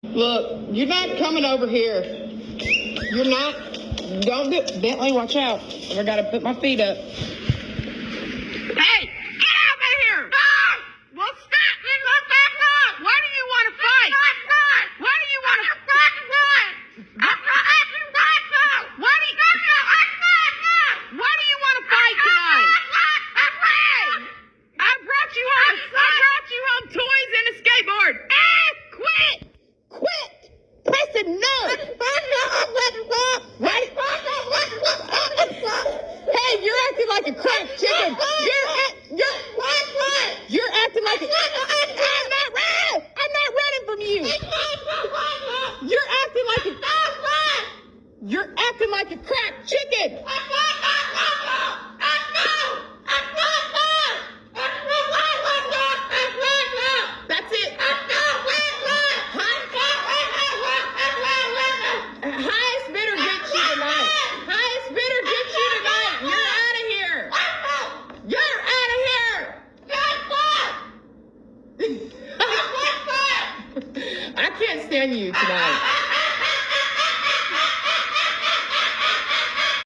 Look, you're not coming over here. You're not. Don't do it. Bentley, watch out. I gotta put my feet up. Hey, get out of here! Ah! Well, stop! Why do you want to fight? Why do you want to fight? Why do you want to fight tonight? I brought you home toys and a skateboard. Quit! Pressing no! Hey, you're acting like a cracked chicken. You're acting like a... I'm not running from you. You're acting like a cracked chicken. That's it. Highest bidder gets you tonight. Highest bidder gets you tonight. You're out of here. You're out of here. I can't stand you tonight.